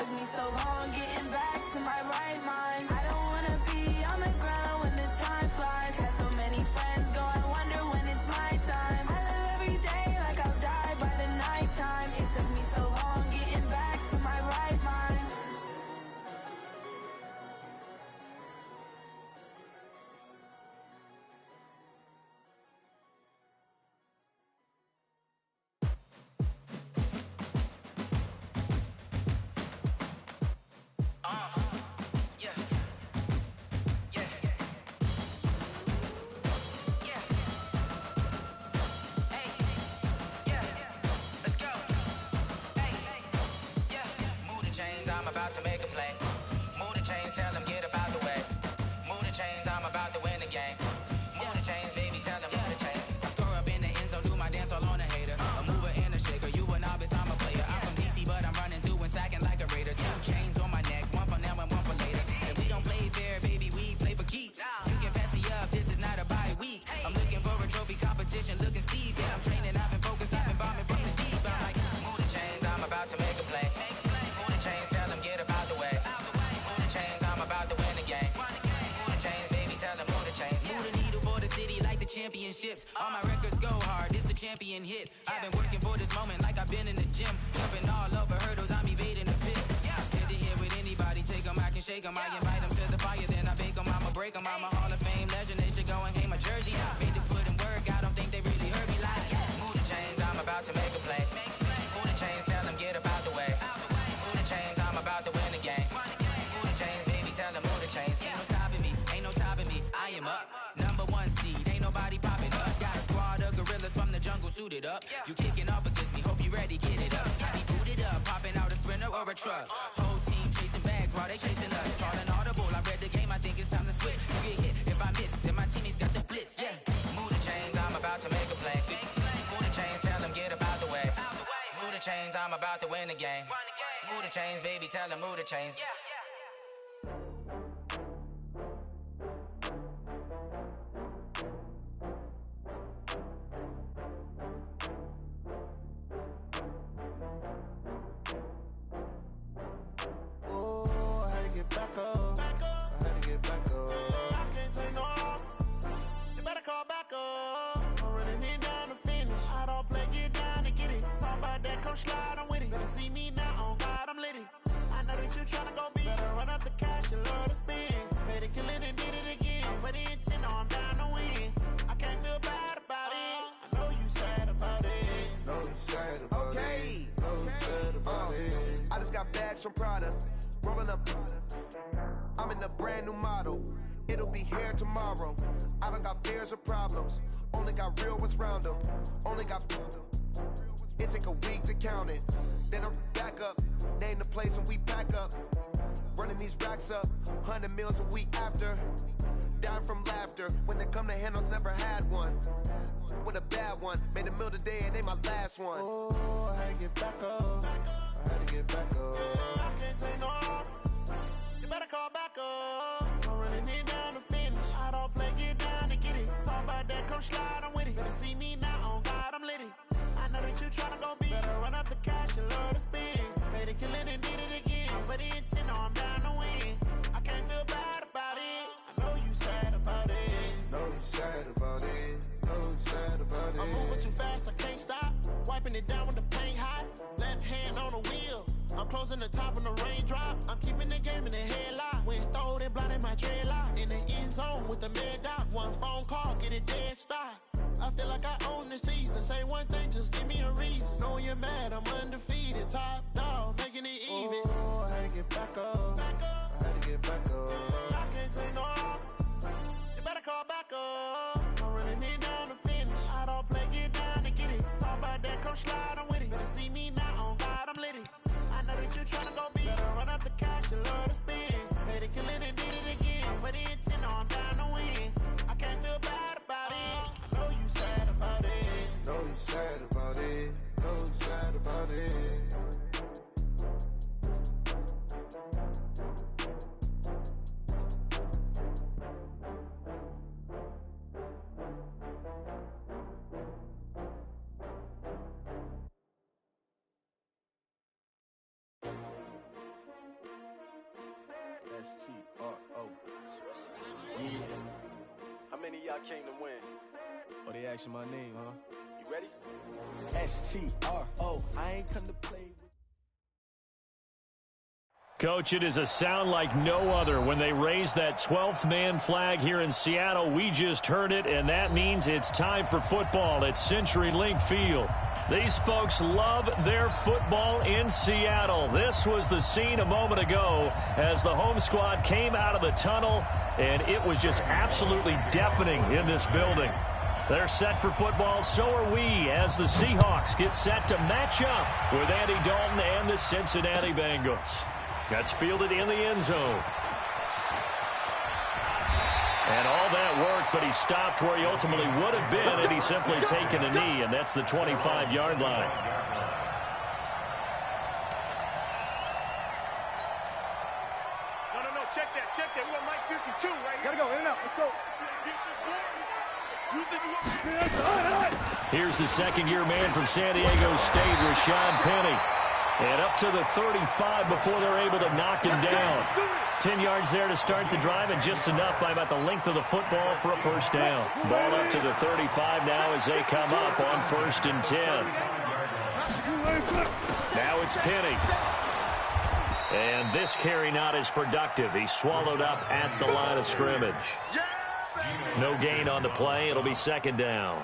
took me so long getting back to my right mind. I don't wanna be on the ground when the time flies. Had so many friends go, I wonder when it's my time. I live every day like I'll die by the nighttime. It took me so long getting back to my right mind. I'm about to make a play. Move the chains, tell them get about the way. Move the chains, I'm about to win the game. Move the chains, baby, tell them move the chains. I score up in the end zone, do my dance all on a hater. A mover and a shaker, you a novice, I'm a player. I'm from DC, but I'm running through and sacking like a raider. 2 chains on my neck, one for now and one for later. And we don't play fair, baby, we play for keeps. You can pass me up, this is not a bye week. I'm looking for a trophy competition, looking steep. Yeah, I'm training, I've been focused, I've been bombing from the deep. I'm like, move the chains, I'm about to make a play. Move the chains, tell them get about the way. Move the chains, I'm about to win the game. Move the chains, baby, tell them move the chains. Move the needle for the city like the championships. All my records go hard, this a champion hit. I've been working for this moment like I've been in the gym. Jumping all over hurdles, I'm evading the pit. Scared to hear with anybody, take them, I can shake them. I invite them to the fire, then I bake them. I'ma break them, I'm a Hall of Fame legend. They should go and hang my jersey. Made to put in work, I don't think they really heard me like. Move the chains, I'm about to make a play. Move the chains, tell them get about the way. Move the chains, I'm about to win the game. Move the chains, baby, tell them move the chains. Ain't no stopping me, ain't no topping me. I am up, #1 seed, ain't nobody popping up. Got a squad of gorillas from the jungle suited up. You kicking off against me, hope you ready, get it up. I be booted up, popping out a Sprinter or a truck. Whole team chasing bags while they chasing us. Calling audible, I read the game, I think it's time to switch. You get hit, if I miss, then my teammates got the blitz, yeah. Move the chains, I'm about to make a play. Move the chains, tell them get about the way. Move the chains, I'm about to win the game. Move the chains, baby, tell them move the chains. Back up. I had to get back up. I can't take no loss. You better call back up. I'm running it down to finish. I don't play, get down to get it. Talk about that, come slide, I'm with it. Better see me now, on God, I'm litty. I know that you tryna go big. Better run up the cash, you love to spend. Better kill it and did it again. I'm with the intent, no, I'm down to win. I can't feel bad about it. I know you sad about it. Know you sad about it. Know you sad about it. I just got bags from Prada. Rolling up, I'm in a brand new model. It'll be here tomorrow. I don't got fears or problems. Only got real ones round them. Only got. It take a week to count it. Then I'm back up. Name the place and we pack up. Running these racks up. 100 meals a week after. Down from laughter. When they come to handles, never had one. With a bad one. Made a meal today and they my last one. Oh, I had to get back up. I had to get back up. I can't take no loss. You better call back up. I'm running it down to finish. I don't play, get down to get it. Talk about that, come slide, I'm with it. Better see me now, on God, I'm litty. I know that you tryna go big. Better run up the cash, you love to spend. Better kill it and did it again. But the intent, no, I'm down to win. I can't feel bad about it. I know you sad about it. Know you sad about it. Know you sad about it. I'm moving too fast, I can't stop. Wiping it down with the paint hot. Left hand on the wheel. I'm closing the top when the raindrop. I'm keeping the game in the headlock. When throwed and blinded my dreadlock. In the end zone with the mad dot. One phone call, get it dead stop. I feel like I own the season. Say one thing, just give me a reason. Knowing you're mad, I'm undefeated. Top dog, making it even. Oh, I had to get back up. I had to get back up. I can't take no loss. You better call back up. I'm running it down to finish. I don't play, get down to get it. Talk about that, come slide, I'm with it. Better see me now, on God, I'm litty. I know that you tryna go big. Better run up the cash, you love to spend. Better kill it and did it again. But the intent, no, I'm down to win. I can't feel bad about it. I know you sad about it. Know you sad about it. Know you sad about it. XxHIGHxTIMESxX's. Yeah. How many of y'all came to win? Oh, they asking my name, huh? You ready? STRO. I ain't come to play with. Coach, it is a sound like no other when they raise that 12th man flag here in Seattle. We just heard it, and that means it's time for football at CenturyLink Field. These folks love their football in Seattle. This was the scene a moment ago as the home squad came out of the tunnel, and it was just absolutely deafening in this building. They're set for football, so are we, as the Seahawks get set to match up with Andy Dalton and the Cincinnati Bengals. That's fielded in the end zone. And all that work, but he stopped where he ultimately would have been had he simply taken a knee, and that's the 25-yard line. No, check that. We got Mike 52 right here. Gotta go, in and out, let's go. Here's the second-year man from San Diego State, Rashad Penny. And up to the 35 before they're able to knock him down. 10 yards there to start the drive, and just enough by about the length of the football for a first down. Ball up to the 35 now as they come up on 1st and 10. Now it's Penny. And this carry not as productive. He's swallowed up at the line of scrimmage. No gain on the play. It'll be 2nd down.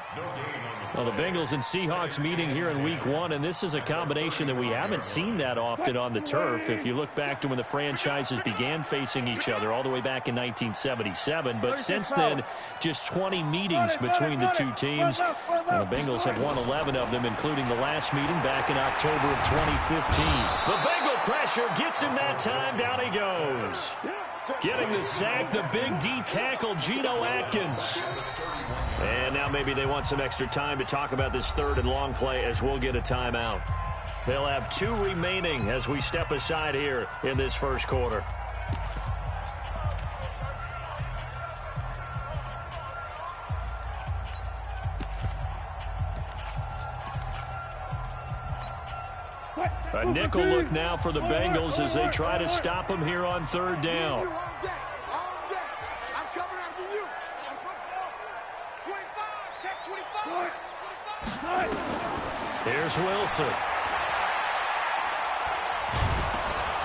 Well, the Bengals and Seahawks meeting here in Week 1, and this is a combination that we haven't seen that often on the turf. If you look back to when the franchises began facing each other all the way back in 1977, but since then, just 20 meetings between the two teams. And the Bengals have won 11 of them, including the last meeting back in October of 2015. The Bengal pressure gets him that time. Down he goes. Getting the sack, the big D tackle, Geno Atkins. And now maybe they want some extra time to talk about this 3rd and long play as we'll get a timeout. They'll have 2 remaining as we step aside here in this first quarter. A nickel look now for the Bengals as they try to stop him here on 3rd down. Here's Wilson.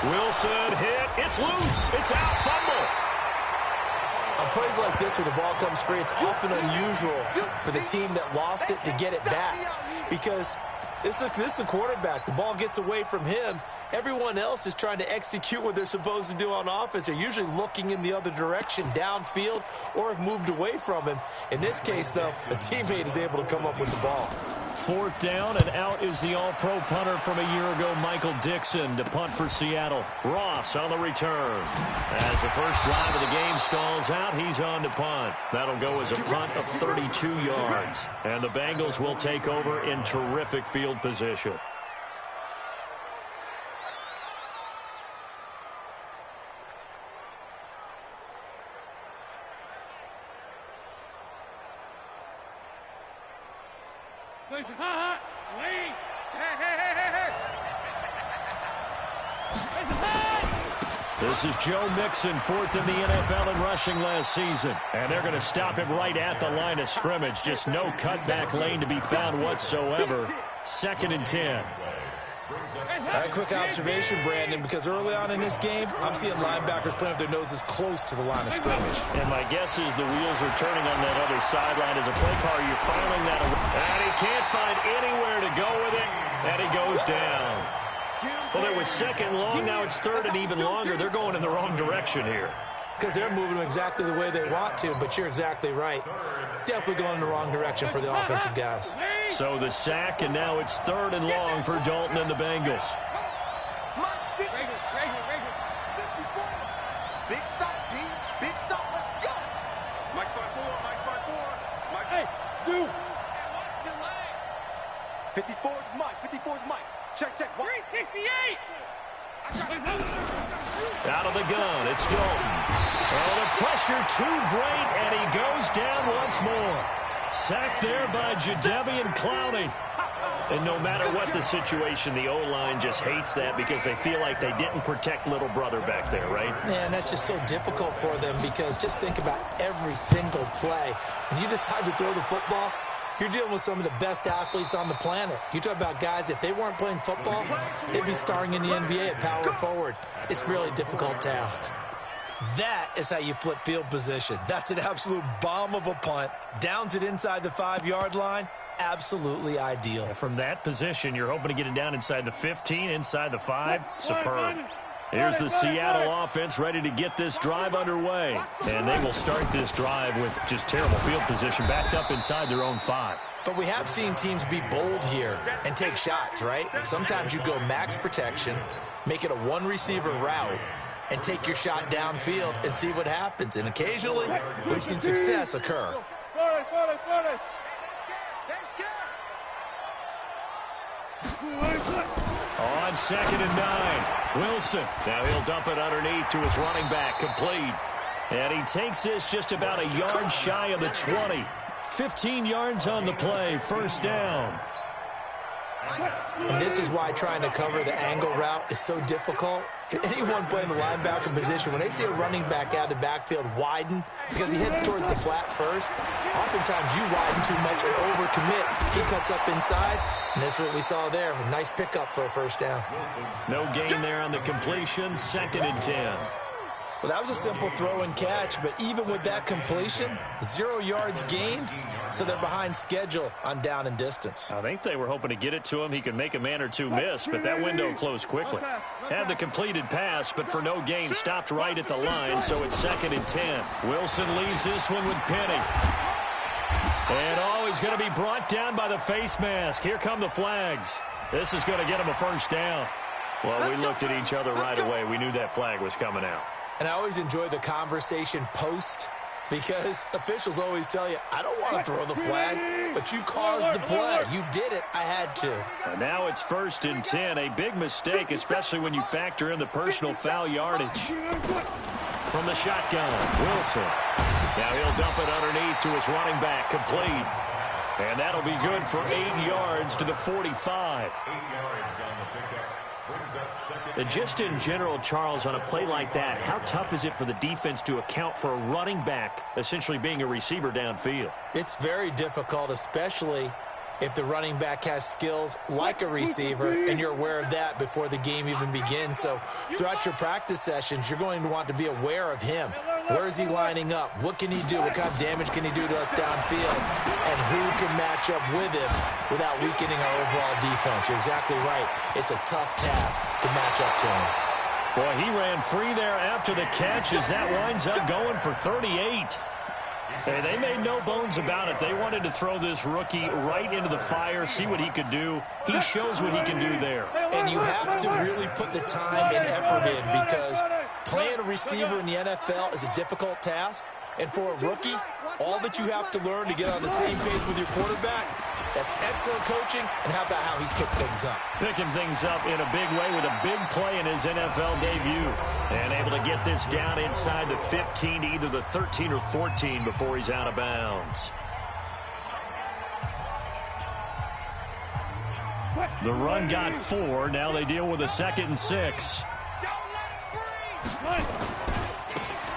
Wilson hit. It's loose. It's out. Fumble. On plays like this where the ball comes free, it's often unusual for the team that lost it to get it back, because this is the quarterback. The ball gets away from him. Everyone else is trying to execute what they're supposed to do on offense. They're usually looking in the other direction, downfield, or have moved away from him. In this case, though, a teammate is able to come up with the ball. 4th down, and out is the all-pro punter from a year ago, Michael Dixon, to punt for Seattle. Ross on the return. As the first drive of the game stalls out, he's on to punt. That'll go as a punt of 32 yards. And the Bengals will take over in terrific field position. This is Joe Mixon, 4th in the NFL in rushing last season. And they're going to stop him right at the line of scrimmage. Just no cutback lane to be found whatsoever. 2nd and 10. A quick observation, Brandon, because early on in this game, I'm seeing linebackers playing with their noses close to the line of scrimmage. And my guess is the wheels are turning on that other sideline as a play caller. You're filing that away. And he can't find anywhere to go with it. And he goes down. Well, it was 2nd long. Now it's 3rd and even longer. They're going in the wrong direction here. Because they're moving exactly the way they want to, but you're exactly right. Definitely going in the wrong direction for the offensive guys. So the sack, and now it's 3rd and long for Dalton and the Bengals. Big stop, G. Big stop. Let's go. Mike 5-4. Mike. Hey, dude. 54's Mike. 54's Mike. Check. 368. Out of the gun, it's Dalton. Oh, the pressure too great, and he goes down once more. Sacked there by Jadeveon Clowney. And no matter what the situation, the O-line just hates that because they feel like they didn't protect little brother back there, right? Man, that's just so difficult for them because just think about every single play. When you decide to throw the football, you're dealing with some of the best athletes on the planet. You talk about guys, if they weren't playing football, they'd be starring in the NBA at power forward. It's a really difficult task. That is how you flip field position. That's an absolute bomb of a punt. Downs it inside the 5-yard line. Absolutely ideal. From that position, you're hoping to get it down inside the 15, inside the 5. Superb. Here's the Seattle offense ready to get this drive underway. And they will start this drive with just terrible field position, backed up inside their own 5. But we have seen teams be bold here and take shots, right? Sometimes you go max protection, make it a one-receiver route, and take your shot downfield and see what happens. And occasionally, we've seen success occur. On 2nd and 9, Wilson. Now he'll dump it underneath to his running back, complete. And he takes this just about a yard shy of the 20. 15 yards on the play, first down. And this is why trying to cover the angle route is so difficult. Anyone playing the linebacker position, when they see a running back out of the backfield widen because he heads towards the flat first, oftentimes you widen too much and overcommit. He cuts up inside, and that's what we saw there. A nice pickup for a first down. No gain there on the completion, 2nd and 10. Well, that was a simple throw and catch, but even with that completion, 0 yards gained, so they're behind schedule on down and distance. I think they were hoping to get it to him. He could make a man or two miss, but that window closed quickly. Had the completed pass, but for no gain, stopped right at the line, so it's 2nd and 10. Wilson leaves this one with Penny. And he's going to be brought down by the face mask. Here come the flags. This is going to get him a first down. Well, we looked at each other right away. We knew that flag was coming out. And I always enjoy the conversation post because officials always tell you, I don't want to throw the flag, but you caused the play. You did it. I had to. And now it's 1st and 10. A big mistake, especially when you factor in the personal foul yardage. From the shotgun, Wilson. Now he'll dump it underneath to his running back, complete. And that'll be good for 8 yards to the 45. 8 yards on the pickup. Just in general, Charles, on a play like that, how tough is it for the defense to account for a running back essentially being a receiver downfield? It's very difficult, especially if the running back has skills like a receiver, and you're aware of that before the game even begins. So throughout your practice sessions, you're going to want to be aware of him. Where is he lining up? What can he do? What kind of damage can he do to us downfield? And who can match up with him without weakening our overall defense? You're exactly right. It's a tough task to match up to him. Boy, he ran free there after the catch as that winds up going for 38. Hey, they made no bones about it. They wanted to throw this rookie right into the fire, see what he could do. He shows what he can do there. And you have to really put the time and effort in because playing a receiver in the NFL is a difficult task. And for a rookie, all that you have to learn to get on the same page with your quarterback, that's excellent coaching. And how about how he's picked things up? Picking things up in a big way with a big play in his NFL debut. And able to get this down inside the 15, either the 13 or 14 before he's out of bounds. The run got 4. Now they deal with a 2nd and 6.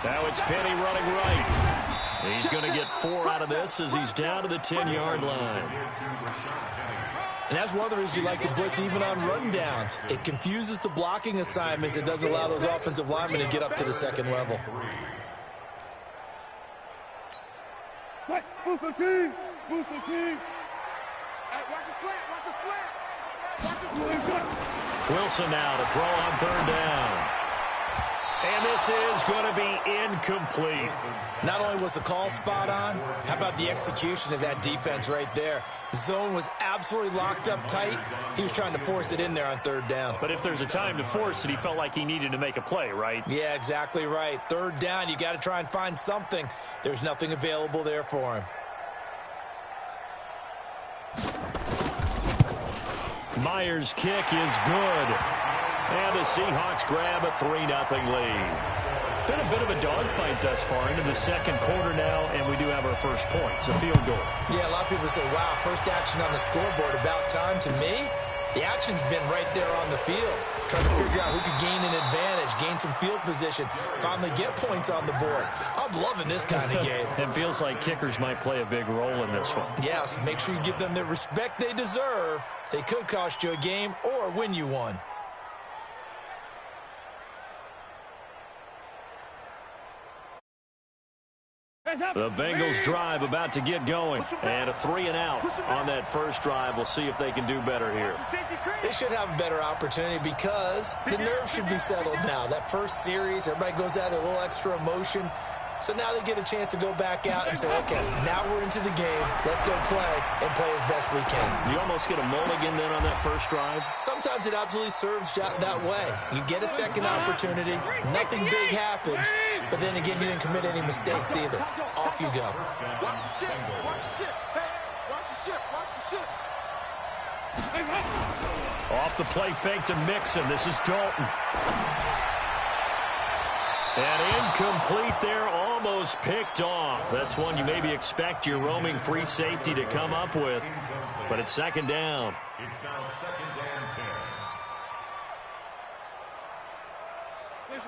Now it's Penny running right. He's going to get 4 out of this as he's down to the 10-yard line. And that's one of the reasons you like to blitz even on run downs. It confuses the blocking assignments. It doesn't allow those offensive linemen to get up to the second level. Move the team. Move the team. Hey, watch the slant. Watch the slant. Watch the slant. Wilson now to throw on 3rd down. And this is going to be incomplete. Not only was the call spot on, how about the execution of that defense right there? Zone was absolutely locked up tight. He was trying to force it in there on 3rd down. But if there's a time to force it, he felt like he needed to make a play, right? Yeah, exactly right. 3rd down, you got to try and find something. There's nothing available there for him. Myers' kick is good. And the Seahawks grab a 3-0 lead. Been a bit of a dogfight thus far into the second quarter now, and we do have our first points, a field goal. Yeah, a lot of people say, wow, first action on the scoreboard, about time. To me, the action's been right there on the field, trying to figure out who could gain an advantage, gain some field position, finally get points on the board. I'm loving this kind of game. It feels like kickers might play a big role in this one. Yes, make sure you give them the respect they deserve. They could cost you a game or win you one. The Bengals drive about to get going. And a 3-and-out on that first drive. We'll see if they can do better here. They should have a better opportunity because the nerves should be settled now. That first series, everybody goes out with a little extra emotion. So now they get a chance to go back out and say, okay, now we're into the game. Let's go play and play as best we can. You almost get a mulligan then on that first drive? Sometimes it absolutely serves that way. You get a second opportunity. Nothing big happened. But then again, you didn't commit any mistakes either. Off you go. Watch the ship. Watch the ship. Hey, watch the ship. Watch the ship. Off the play fake to Mixon. This is Dalton. And incomplete there, almost picked off. That's one you maybe expect your roaming free safety to come up with. But it's second down. It's now second and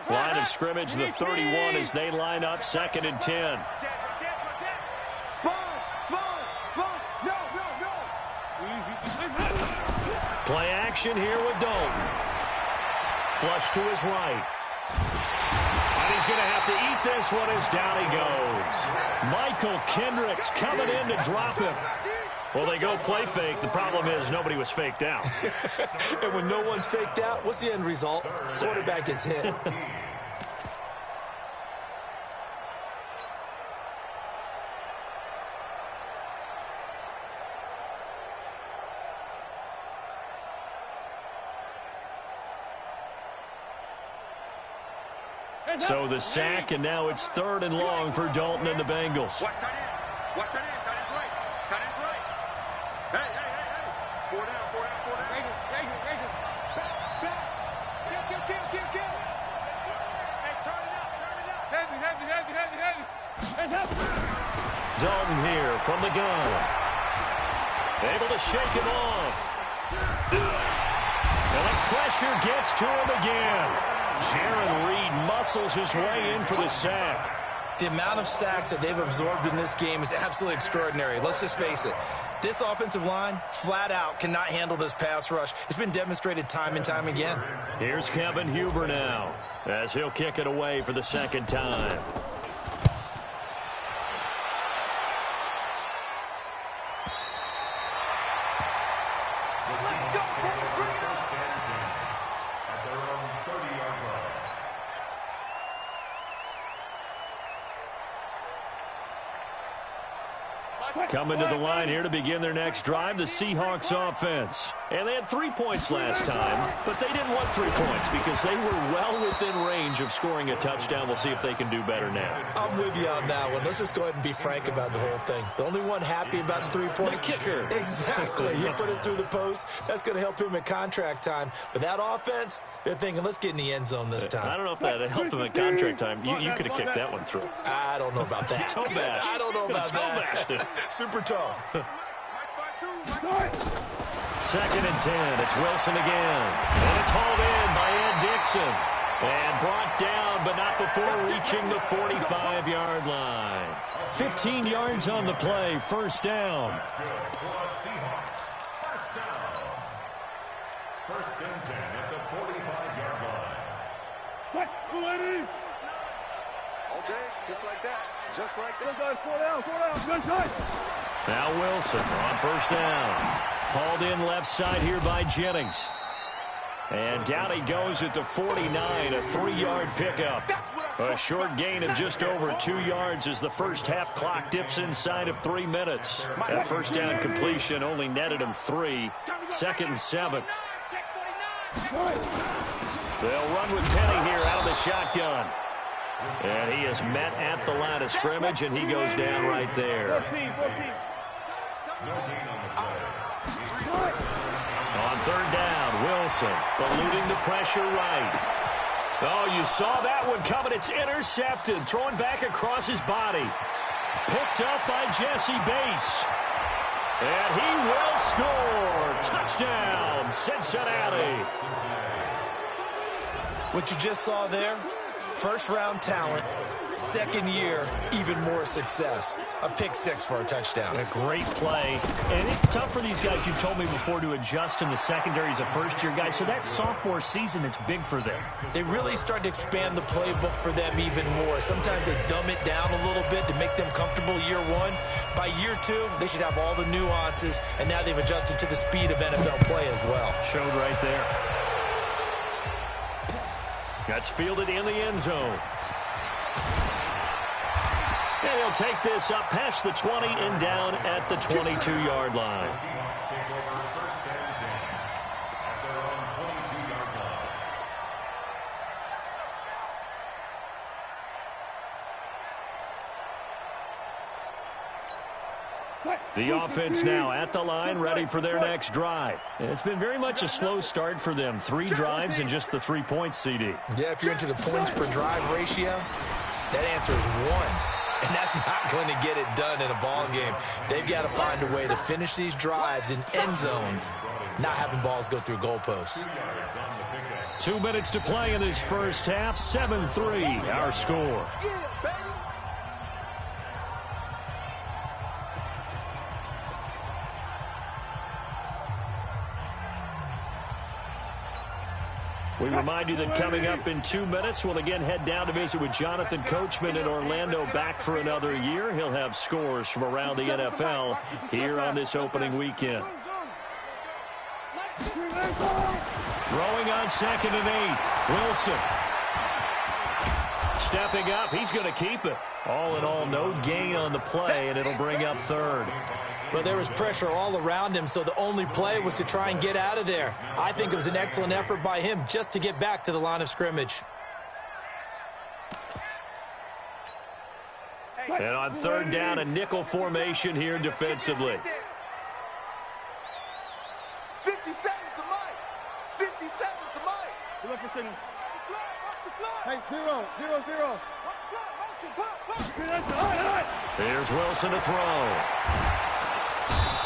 10. Line of scrimmage, the 31 as they line up, second and 10. Play action here with Dalton. Flush to his right. And he's going to have to eat this one as down he goes. Michael Kendricks coming in to drop him. Well, they go play fake. The problem is nobody was faked out. And when no one's faked out, what's the end result? Quarterback gets hit. So the sack, and now it's third and long for Dalton and the Bengals. Watch tight end. Watch tight end. Tight end's right. Tight end's right. Hey. 4 down. Kill. Hey, turn it out. Heavy. Dalton here from the gun. Able to shake it off. And the pressure gets to him again. Jaron Reed muscles his way in for the sack. The amount of sacks that they've absorbed in this game is absolutely extraordinary. Let's just face it. This offensive line, flat out, cannot handle this pass rush. It's been demonstrated time and time again. Here's Kevin Huber now, as he'll kick it away for the second time. Coming to the line here to begin their next drive, the Seahawks offense. And they had 3 points last time, but they didn't want 3 points because they were well within range of scoring a touchdown. We'll see if they can do better now. I'm with you on that one. Let's just go ahead and be frank about the whole thing. The only one happy about the 3-point. The kicker. Exactly. He put it through the post. That's going to help him in contract time. But that offense, they're thinking, let's get in the end zone this time. I don't know if that helped him at contract time. You could have kicked that one through. I don't know about that. Toe bash. I don't know about that. Toe bashed it. Super toe. Second and 10. It's Wilson again. And it's hauled in by Ed Dixon. And brought down, but not before reaching the 45-yard line. 15 yards on the play. First down. First and 10 at the 45-yard line. All day, just like that. Just like that. 4 down. Now Wilson on first down. Hauled in left side here by Jennings. And down he goes at the 49, a 3-yard pickup. A short gain of just over 2 yards as the first half clock dips inside of 3 minutes. That first down completion only netted him 3. Second and 7. They'll run with Penny here out of the shotgun. And he is met at the line of scrimmage, and he goes down right there. On third down, Wilson eluding the pressure right. Oh, you saw that one coming. It's intercepted. Throwing back across his body. Picked up by Jesse Bates. And he will score. Touchdown, Cincinnati. What you just saw there, first-round talent, second year, even more success. A pick six for a touchdown. A great play. And it's tough for these guys, you've told me before, to adjust in the secondary as a first-year guy. So that sophomore season is big for them. They really start to expand the playbook for them even more. Sometimes they dumb it down a little bit to make them comfortable year one. By year two, they should have all the nuances, and now they've adjusted to the speed of NFL play as well. Showed right there. That's fielded in the end zone. And he'll take this up past the 20 and down at the 22-yard line. The offense now at the line, ready for their next drive. It's been very much a slow start for them. 3 drives and just the 3 points, CD. Yeah, if you're into the points per drive ratio, that answer is 1. And that's not going to get it done in a ball game. They've got to find a way to finish these drives in end zones, not having balls go through goalposts. 2 minutes to play in this first half. 7-3, our score. We remind you that coming up in 2 minutes, we'll again head down to visit with Jonathan Coachman in Orlando, back for another year. He'll have scores from around the NFL here on this opening weekend. Throwing on 2nd and 8. Wilson. Stepping up. He's going to keep it. All in all, no gain on the play, and it'll bring up 3rd. Well, there was pressure all around him, so the only play was to try and get out of there. I think it was an excellent effort by him just to get back to the line of scrimmage. And on 3rd down, a nickel formation here defensively. 50 seconds to Mike. 50 seconds to Mike. Good luck for signal. Hey, 0-0-0. Here's Wilson to throw.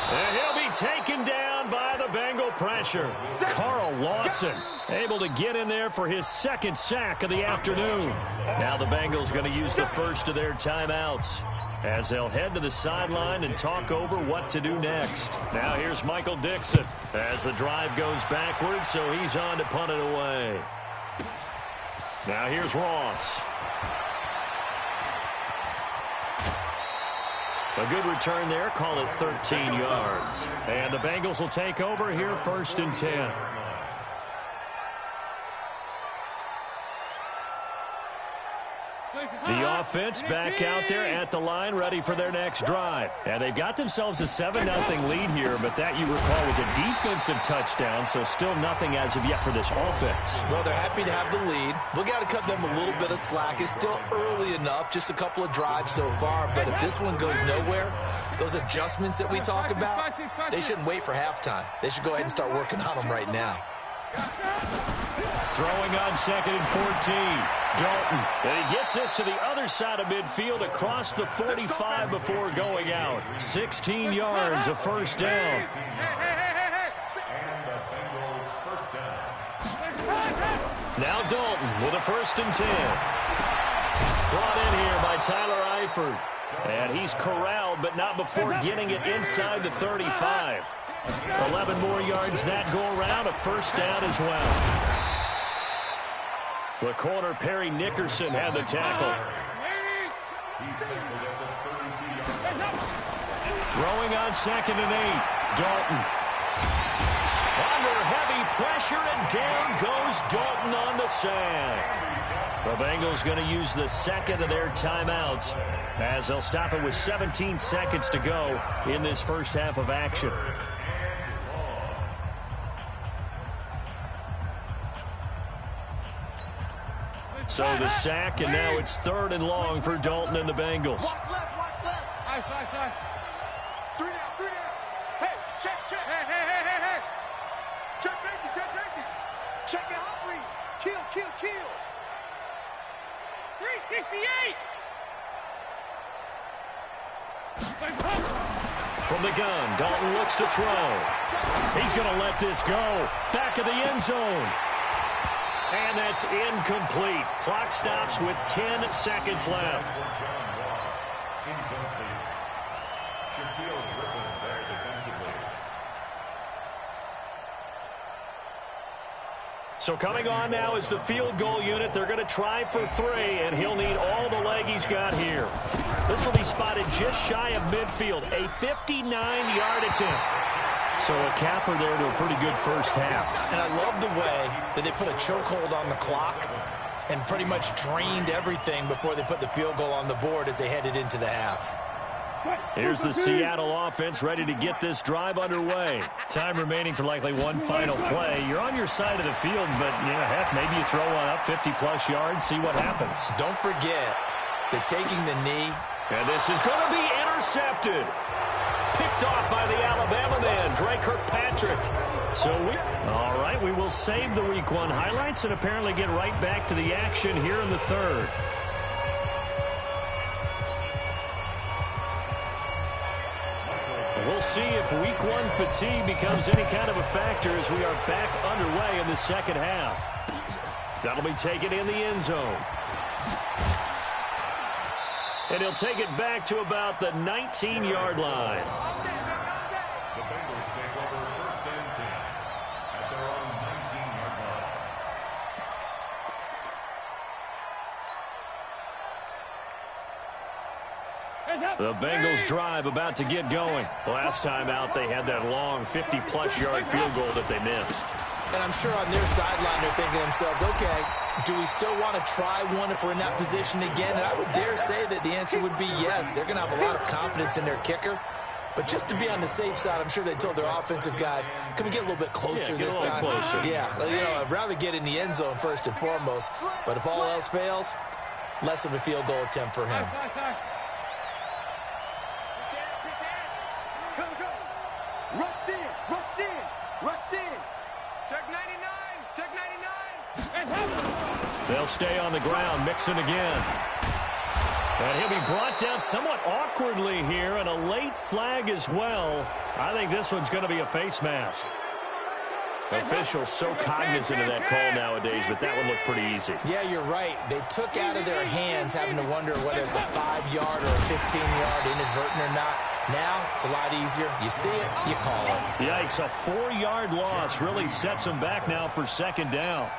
And he'll be taken down by the Bengal pressure. Carl Lawson able to get in there for his 2nd sack of the afternoon. Now the Bengals going to use the first of their timeouts as they'll head to the sideline and talk over what to do next. Now here's Michael Dixon as the drive goes backwards, so he's on to punt it away. Now here's Ross. A good return there, call it 13 yards. And the Bengals will take over here, 1st and 10. The offense back out there at the line, ready for their next drive. And they've got themselves a 7-0 lead here, but that, you recall, was a defensive touchdown, so still nothing as of yet for this offense. Well, they're happy to have the lead. We got to cut them a little bit of slack. It's still early enough, just a couple of drives so far, but if this one goes nowhere, those adjustments that we talk about, they shouldn't wait for halftime. They should go ahead and start working on them right now. Throwing on 2nd and 14. Dalton. And he gets this to the other side of midfield across the 45 before going out. 16 yards, a 1st down. Now Dalton with a 1st and 10. Brought in here by Tyler Eifert. And he's corralled, but not before getting it inside the 35. 11 more yards that go around, a 1st down as well. The corner, Perry Nickerson, had the tackle. Throwing on 2nd and 8. Dalton. Under heavy pressure, and down goes Dalton on the sack. The Bengals going to use the 2nd of their timeouts as they'll stop it with 17 seconds to go in this first half of action. So the sack, and now it's 3rd and long for Dalton and the Bengals. Watch left, watch left. Ice. 3 down, 3 down. Hey, check. Hey. Check safety. Check it, hot read. Kill. From the gun, Dalton looks to throw. He's going to let this go. Back of the end zone. And that's incomplete. Clock stops with 10 seconds left. So coming on now is the field goal unit. They're going to try for 3, and he'll need all the leg he's got here. This will be spotted just shy of midfield, a 59-yard attempt. So a capper there to a pretty good first half. And I love the way that they put a chokehold on the clock and pretty much drained everything before they put the field goal on the board as they headed into the half. Here's the Seattle offense ready to get this drive underway. Time remaining for likely one final play. You're on your side of the field, but, heck, maybe you throw one up 50-plus yards, see what happens. Don't forget that taking the knee. And this is going to be intercepted. Picked off by the Alabama man, Dre Kirkpatrick. All right, we will save the Week 1 highlights and apparently get right back to the action here in the third. We'll see if Week 1 fatigue becomes any kind of a factor as we are back underway in the second half. That'll be taken in the end zone. And he'll take it back to about the 19-yard line. The Bengals take over 1st and 10 at their own 19-yard line. The Bengals drive about to get going. Last time out, they had that long 50-plus yard field goal that they missed. And I'm sure on their sideline they're thinking to themselves, okay, do we still want to try one if we're in that position again? And I would dare say that the answer would be yes. They're going to have a lot of confidence in their kicker. But just to be on the safe side, I'm sure they told their offensive guys, can we get a little bit closer this time? Closer. Yeah, I'd rather get in the end zone first and foremost. But if all else fails, less of a field goal attempt for him. Rush in, rush in, rush in. Check 99, check 99. They'll stay on the ground, Mixon again. And he'll be brought down somewhat awkwardly here, and a late flag as well. I think this one's going to be a face mask. Officials so cognizant of that call nowadays, but that one looked pretty easy. Yeah, you're right. They took out of their hands having to wonder whether it's a 5-yard or a 15-yard inadvertent or not. Now, it's a lot easier. You see it, you call it. Yikes, a 4-yard loss really sets them back now for second down.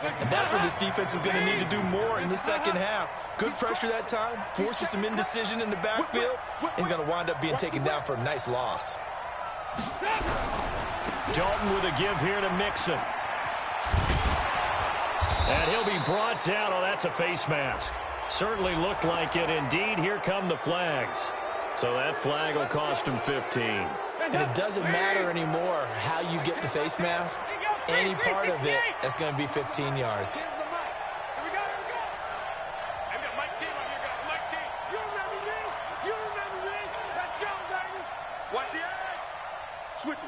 And that's what this defense is going to need to do more in the second half. Good pressure that time, forces some indecision in the backfield. He's going to wind up being taken down for a nice loss. Dalton with a give here to Mixon. And he'll be brought down. Oh, that's a face mask. Certainly looked like it. Indeed, here come the flags. So that flag will cost him 15. And it doesn't matter anymore how you get the face mask. Any part of it is going to be 15 yards.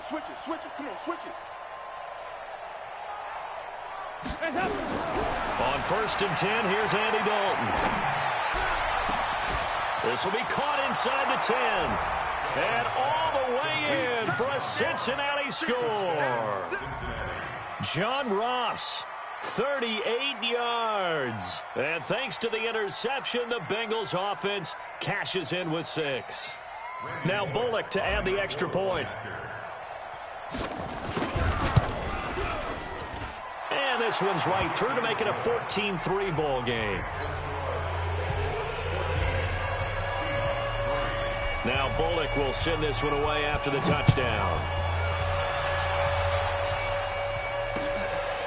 Switch it. Come on, switch it. On 1st and 10, here's Andy Dalton. This will be caught inside the 10. And all the way in for a Cincinnati score. John Ross, 38 yards. And thanks to the interception, the Bengals offense cashes in with 6. Now Bullock to add the extra point. And this one's right through to make it a 14-3 ball game. Now Bullock will send this one away after the touchdown.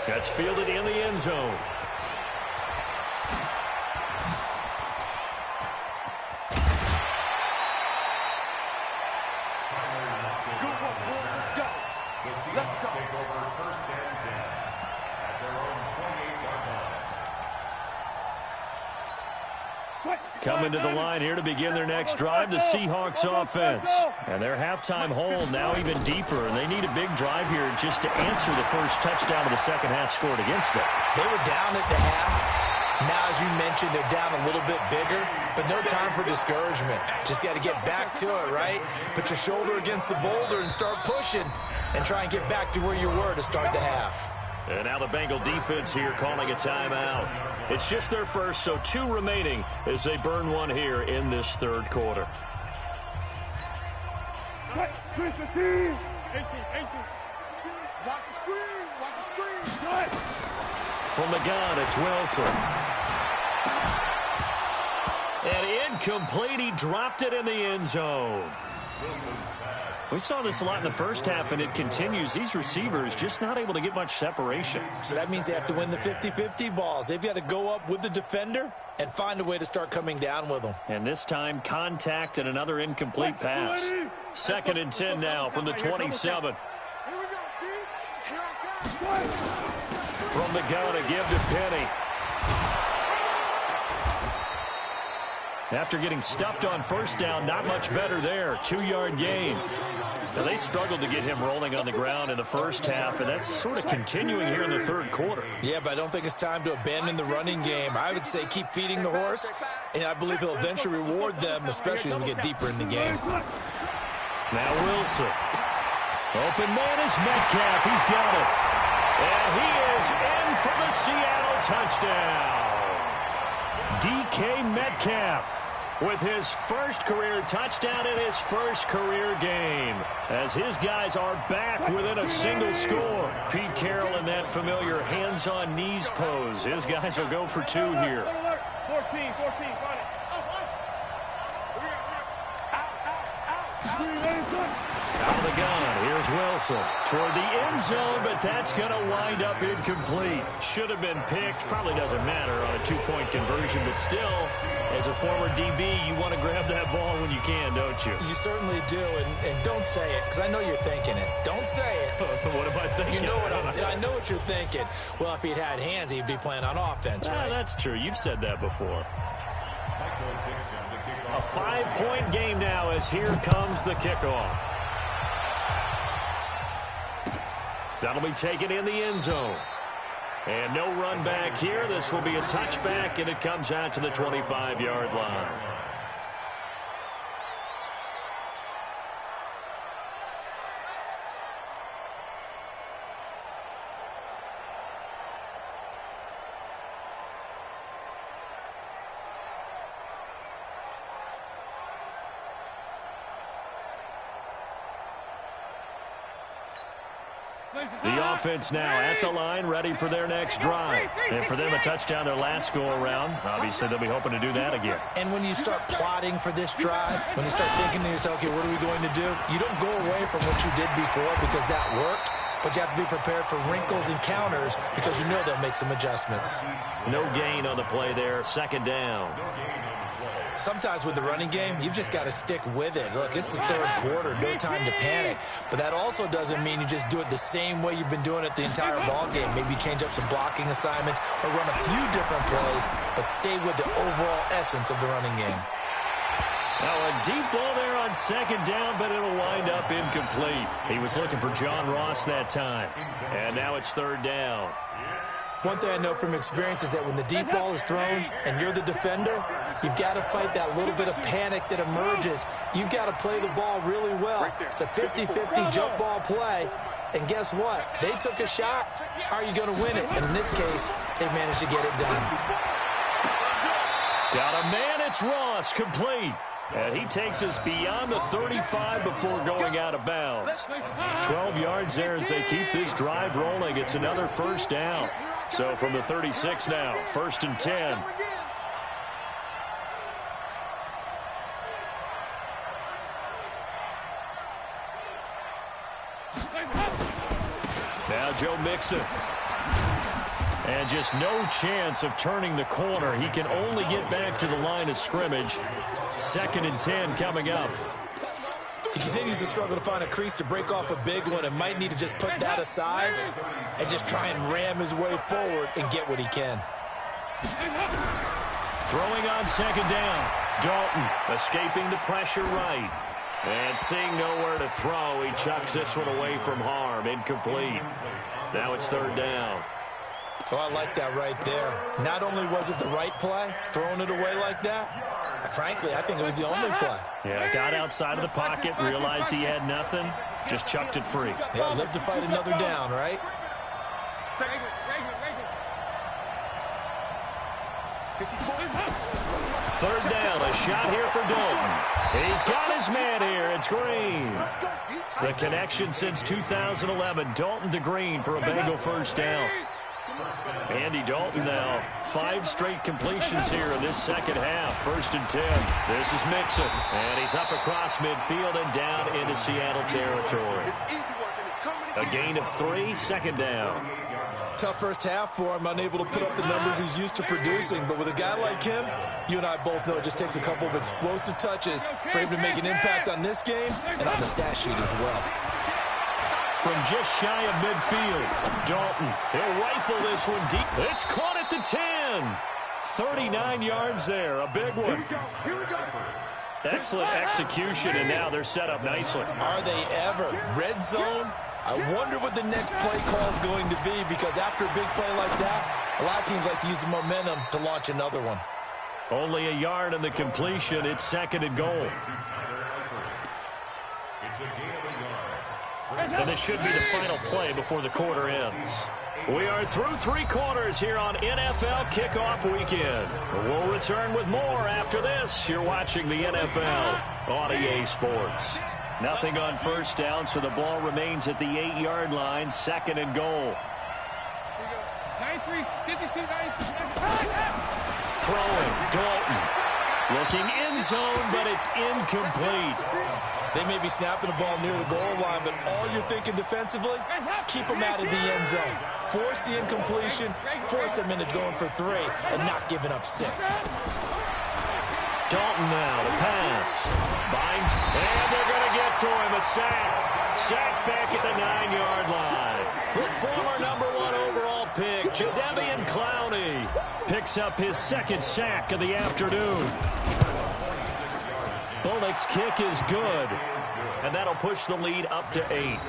That's fielded in the end zone. Coming to the line here to begin their next drive, the Seahawks offense. And their halftime hole now even deeper, and they need a big drive here just to answer the first touchdown of the second half scored against them. They were down at the half. Now, as you mentioned, they're down a little bit bigger, but no time for discouragement. Just got to get back to it, right? Put your shoulder against the boulder and start pushing and try and get back to where you were to start the half. And now the Bengal defense here calling a timeout. It's just their first, so 2 remaining as they burn one here in this third quarter. Watch the screen. Watch the screen. From the gun, it's Wilson. And incomplete. He dropped it in the end zone. We saw this a lot in the first half, and it continues. These receivers just not able to get much separation. So that means they have to win the 50-50 balls. They've got to go up with the defender and find a way to start coming down with them. And this time, contact and another incomplete pass. 2nd and 10 now from the 27. From the gun, a give to Penny. After getting stuffed on first down, not much better there. 2-yard gain. Now, they struggled to get him rolling on the ground in the first half, and that's sort of continuing here in the third quarter. Yeah, but I don't think it's time to abandon the running game. I would say keep feeding the horse, and I believe he'll eventually reward them, especially as we get deeper in the game. Now Wilson. Open man is Metcalf. He's got it. And he is in for the Seattle touchdown. DK Metcalf with his first career touchdown in his first career game, as his guys are back within a single score. Pete Carroll in that familiar hands-on knees pose. His guys will go for 2 here. 14, Out of the gun, here's Wilson toward the end zone, but that's going to wind up incomplete. Should have been picked. Probably doesn't matter on a 2-point conversion, but still, as a former DB, you want to grab that ball when you can, don't you? You certainly do, and don't say it, because I know you're thinking it. Don't say it. What am I thinking? You know what I know what you're thinking. Well, if he'd had hands, he'd be playing on offense, right? That's true. You've said that before. A 5-point game now as here comes the kickoff. That'll be taken in the end zone. And no run back here. This will be a touchback, and it comes out to the 25-yard line. The offense now at the line, ready for their next drive. And for them, a touchdown their last go-around. Obviously, they'll be hoping to do that again. And when you start plotting for this drive, when you start thinking to yourself, okay, what are we going to do? You don't go away from what you did before because that worked, but you have to be prepared for wrinkles and counters because you know they'll make some adjustments. No gain on the play there. 2nd down. Sometimes with the running game, you've just got to stick with it. Look, it's the third quarter, no time to panic. But that also doesn't mean you just do it the same way you've been doing it the entire ball game. Maybe change up some blocking assignments or run a few different plays, but stay with the overall essence of the running game. Now a deep ball there on 2nd down, but it'll wind up incomplete. He was looking for John Ross that time. And now it's 3rd down. One thing I know from experience is that when the deep ball is thrown and you're the defender, you've got to fight that little bit of panic that emerges. You've got to play the ball really well. It's a 50-50 jump ball play. And guess what? They took a shot. How are you going to win it? And in this case, they managed to get it done. Got a man. It's Ross, complete. And he takes us beyond the 35 before going out of bounds. 12 yards there as they keep this drive rolling. It's another 1st down. So from the 36 now, 1st and 10. Now Joe Mixon. And just no chance of turning the corner. He can only get back to the line of scrimmage. 2nd and 10 coming up. He continues to struggle to find a crease to break off a big one and might need to just put that aside and just try and ram his way forward and get what he can. Throwing on 2nd down. Dalton escaping the pressure right. And seeing nowhere to throw, he chucks this one away from harm. Incomplete. Now it's 3rd down. Oh, I like that right there. Not only was it the right play, throwing it away like that, frankly, I think it was the only play. Yeah, got outside of the pocket, realized he had nothing, just chucked it free. Yeah, live to fight another down, right? Third down, a shot here for Dalton. He's got his man here. It's Green. The connection since 2011. Dalton to Green for a Bengal first down. Andy Dalton now 5 straight completions here in this second half. 1st and 10. This is Mixon. And he's up across midfield and down into Seattle territory. A gain of 3, second down. Tough first half for him, unable to put up the numbers he's used to producing. But with a guy like him, you and I both know it just takes a couple of explosive touches for him to make an impact on this game and on the stat sheet as well. From just shy of midfield, Dalton, he'll rifle this one deep. It's caught at the 10. 39 yards there, a big one. Excellent execution, and now they're set up nicely. Are they ever? Red zone? I wonder what the next play call is going to be, because after a big play like that, a lot of teams like to use the momentum to launch another one. Only a yard on the completion. It's 2nd and goal. And this should be the final play before the quarter ends. We are through 3 quarters here on NFL Kickoff Weekend. We'll return with more after this. You're watching the NFL on EA Sports. Nothing on first down, so the ball remains at the 8-yard line. 2nd and goal. Throwing, Dalton. Looking end zone, but it's incomplete. They may be snapping the ball near the goal line, but all you're thinking defensively, keep them out of the end zone. Force the incompletion, force them into going for 3, and not giving up 6. Dalton now to pass. Binds, and they're going to get to him. A sack. Sack back at the 9-yard line. The former #1 overall pick, Jadeveon Clowney, picks up his 2nd sack of the afternoon. Bullock's kick is good, and that'll push the lead up to 8.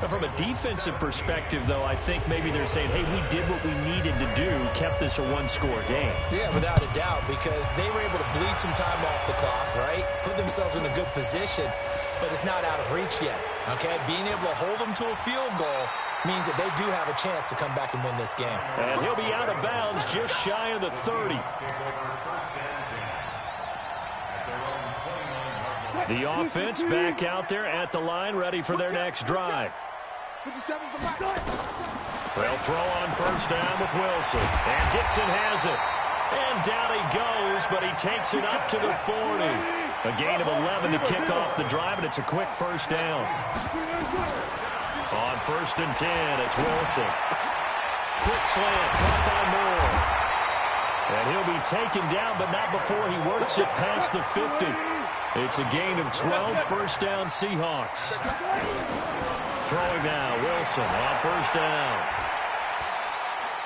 But from a defensive perspective, though, I think maybe they're saying, hey, we did what we needed to do, kept this a 1-score game. Yeah, without a doubt, because they were able to bleed some time off the clock, right? Put themselves in a good position, but it's not out of reach yet, okay? Being able to hold them to a field goal means that they do have a chance to come back and win this game. And he'll be out of bounds just shy of the 30. The offense back out there at the line, ready for their next drive. They'll throw on first down with Wilson. And Dixon has it. And down he goes, but he takes it up to the 40. A gain of 11 to kick off the drive, and it's a quick first down. On 1st and 10, it's Wilson. Quick slant, caught by Moore. And he'll be taken down, but not before he works it past the 50. It's a gain of 12, first down Seahawks. Throwing now, Wilson on first down.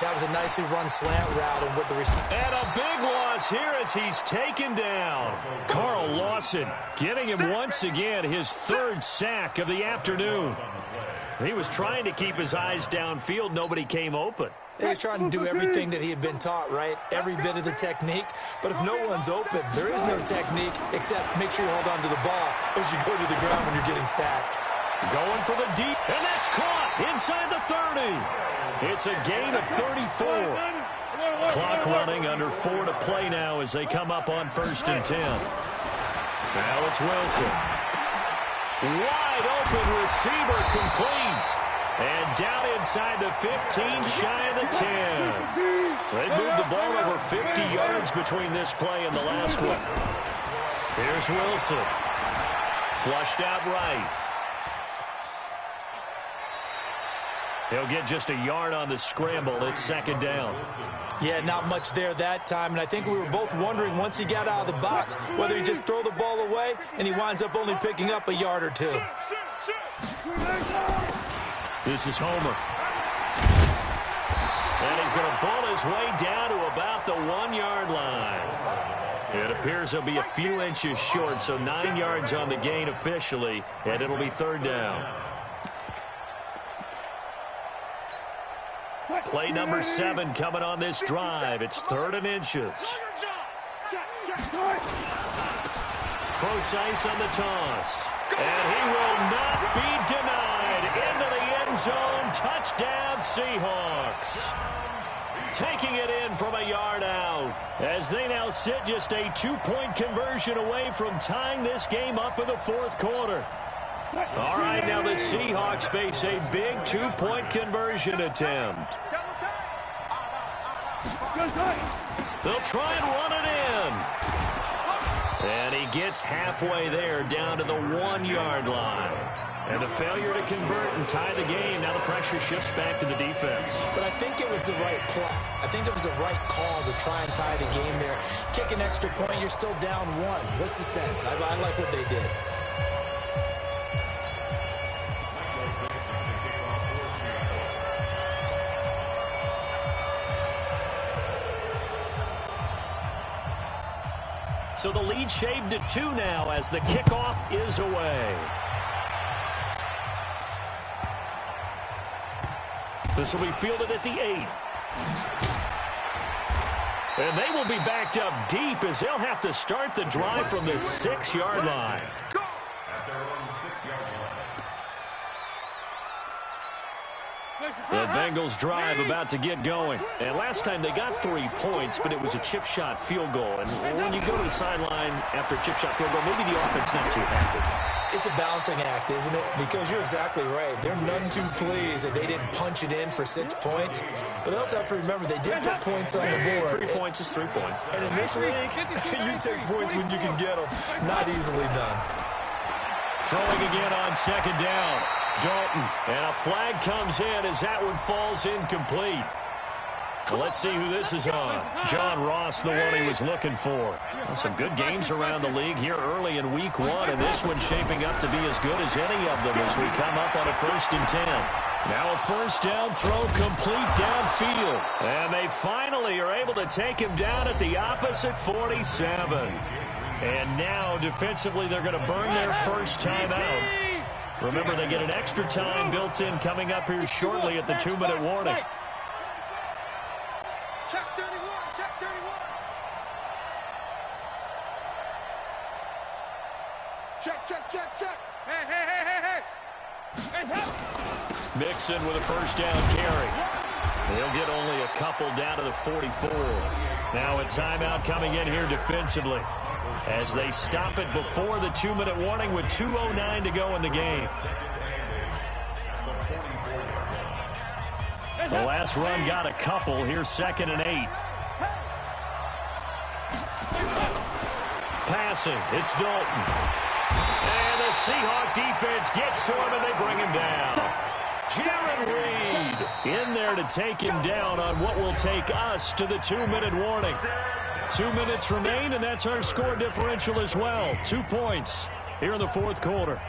That was a nicely run slant route, and with the and a big loss here as he's taken down. Carl Lawson getting him once again his 3rd sack of the afternoon. He was trying to keep his eyes downfield. Nobody came open. He was trying to do everything that he had been taught, right? Every bit of the technique. But if no one's open, there is no technique except make sure you hold on to the ball as you go to the ground when you're getting sacked. Going for the deep, and that's caught inside the 30. It's a gain of 34. Clock running, under 4 to play now as they come up on 1st and 10. Now it's Wilson. Wide open receiver, complete. And down inside the 15, shy of the 10. They moved the ball over 50 yards between this play and the last one. Here's Wilson. Flushed out right. He'll get just a yard on the scramble. It's 2nd down. Yeah, not much there that time. And I think we were both wondering once he got out of the box whether he'd just throw the ball away, and he winds up only picking up a yard or 2. This is Homer. And he's going to ball his way down to about the 1-yard line. It appears he'll be a few inches short, so 9 yards on the gain officially, and it'll be 3rd down. Play number 7 coming on this drive. It's 3rd and inches. Procise on the toss. And he will not be denied. Into the end zone. Touchdown, Seahawks. Taking it in from a yard out as they now sit just a 2-point conversion away from tying this game up in the 4th quarter. All right, now the Seahawks face a big 2-point conversion attempt. They'll try and run it in. And he gets halfway there down to the 1-yard line. And a failure to convert and tie the game. Now the pressure shifts back to the defense. But I think it was the right play. I think it was the right call to try and tie the game there. Kick an extra point, you're still down 1. What's the sense? I like what they did. So the lead shaved to 2 now as the kickoff is away. This will be fielded at the 8. And they will be backed up deep as they'll have to start the drive from the 6-yard line. At their own 6-yard line. The Bengals drive about to get going. And last time they got 3 points, but it was a chip shot field goal. And when you go to the sideline after a chip shot field goal, maybe the offense not too happy. It's a balancing act, isn't it? Because you're exactly right. They're none too pleased that they didn't punch it in for 6 points. But they also have to remember they did put points on the board. 3 points is 3 points. And in this league, you take points when you can get them. Not easily done. Throwing again on 2nd down. Dalton, and a flag comes in as that one falls incomplete. Well, let's see who this is on. John Ross, the one he was looking for. Well, some good games around the league here early in week 1, and this one's shaping up to be as good as any of them as we come up on a 1st and 10. Now a 1st down throw complete downfield, and they finally are able to take him down at the opposite 47. And now defensively they're going to burn their first time out. Remember, they get an extra time built in coming up here shortly at the 2-minute warning. Check 31, check 31. Check. Hey. Mixon with a 1st down carry. They'll get only a couple down to the 44. Now a timeout coming in here defensively as they stop it before the 2-minute warning with 2:09 to go in the game. The last run got a couple. Here's 2nd and 8. Passing. It's Dalton. And the Seahawk defense gets to him, and they bring him down. Jaron Reed in there to take him down on what will take us to the 2-minute warning. 2 minutes remain, and that's our score differential as well. 2 points here in the 4th quarter.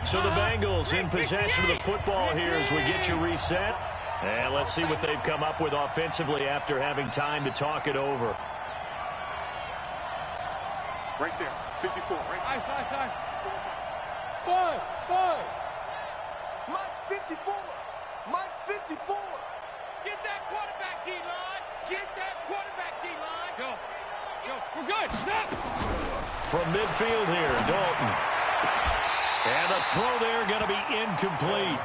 So the Bengals in possession of the football here as we get you reset. And let's see what they've come up with offensively after having time to talk it over. Right there, 54, right there. Nice. 5. Mike's 54. Get that quarterback, D-line. Go. We're good. Stop. From midfield here, Dalton. And the throw there going to be incomplete.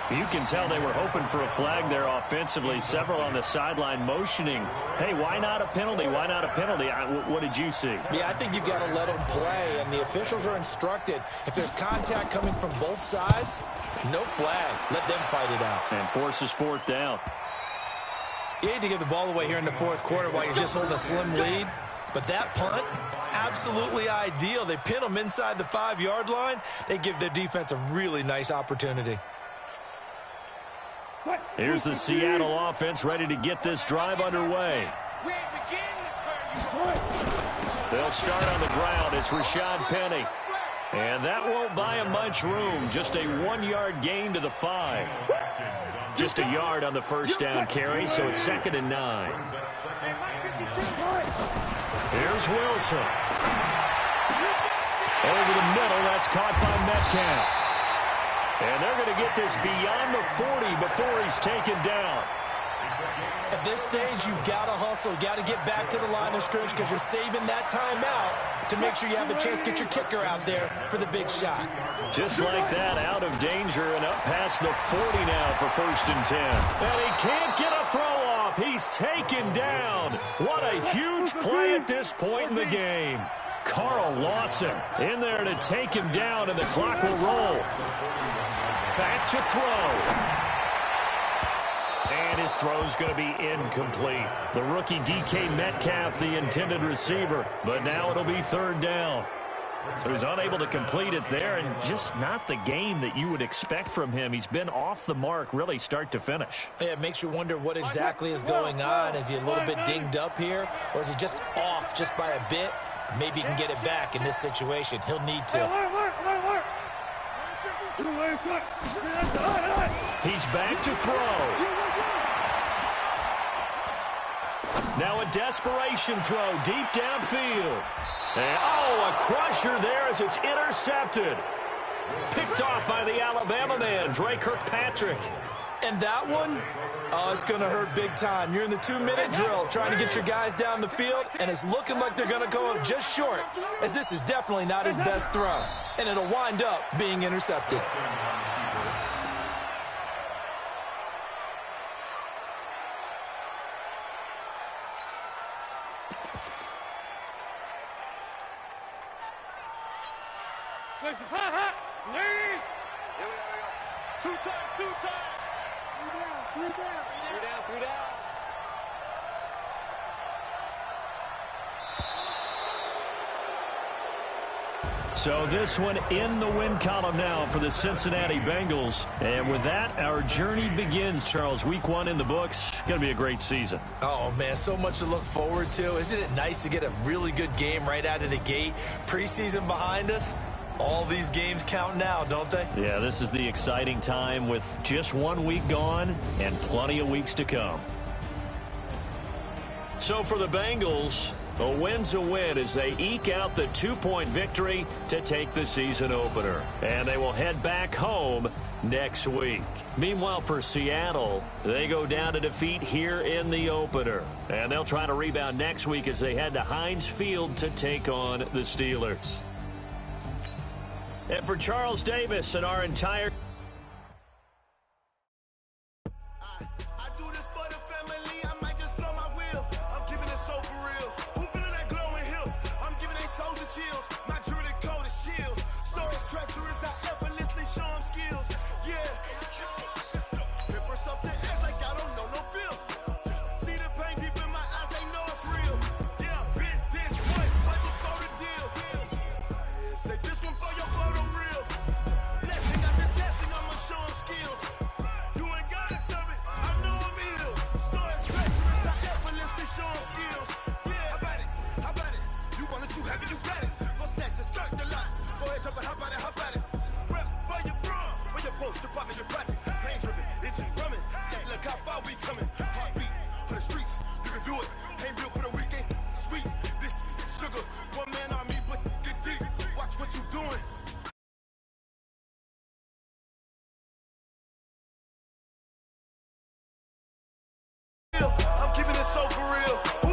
You can tell they were hoping for a flag there offensively. Several on the sideline motioning, hey, why not a penalty? Why not a penalty? What did you see? Yeah, I think you've got to let them play, and the officials are instructed. If there's contact coming from both sides, no flag. Let them fight it out. And forces 4th down. You hate to give the ball away here in the 4th quarter while you're just holding a slim lead, but that punt, absolutely ideal. They pin them inside the 5-yard line. They give their defense a really nice opportunity. Here's the Seattle offense ready to get this drive underway. They'll start on the ground. It's Rashad Penny. And that won't buy him much room. Just a 1-yard gain to the 5. Just a yard on the 1st down carry, so it's 2nd and 9. Here's Wilson. Over the middle, that's caught by Metcalf. And they're going to get this beyond the 40 before he's taken down. At this stage, you've got to hustle, got to get back to the line of scrimmage because you're saving that timeout to make sure you have a chance to get your kicker out there for the big shot. Just like that, out of danger and up past the 40 now for 1st and 10. And he can't get a throw off. He's taken down. What a huge play at this point in the game. Carl Lawson in there to take him down, and the clock will roll. Back to throw. And his throw's going to be incomplete. The rookie DK Metcalf, the intended receiver, but now it'll be 3rd down. So he's unable to complete it there, and just not the game that you would expect from him. He's been off the mark really start to finish. Yeah, it makes you wonder what exactly is going on. Is he a little bit dinged up here, or is he just off just by a bit? Maybe he can get it back in this situation. He'll need to. He's back to throw. Now a desperation throw deep downfield. And, a crusher there as it's intercepted. Picked off by the Alabama man, Dre Kirkpatrick. And that one, it's going to hurt big time. You're in the 2-minute drill trying to get your guys down the field, and it's looking like they're going to go up just short, as this is definitely not his best throw. And it'll wind up being intercepted. So this one in the win column now for the Cincinnati Bengals. And with that, our journey begins, Charles. Week 1 in the books. Going to be a great season. Oh, man, so much to look forward to. Isn't it nice to get a really good game right out of the gate? Preseason behind us. All these games count now, don't they? Yeah, this is the exciting time with just 1 week gone and plenty of weeks to come. So for the Bengals, a win's a win as they eke out the 2-point victory to take the season opener. And they will head back home next week. Meanwhile, for Seattle, they go down to defeat here in the opener. And they'll try to rebound next week as they head to Heinz Field to take on the Steelers. And for Charles Davis and our entire I'm keeping it so for real.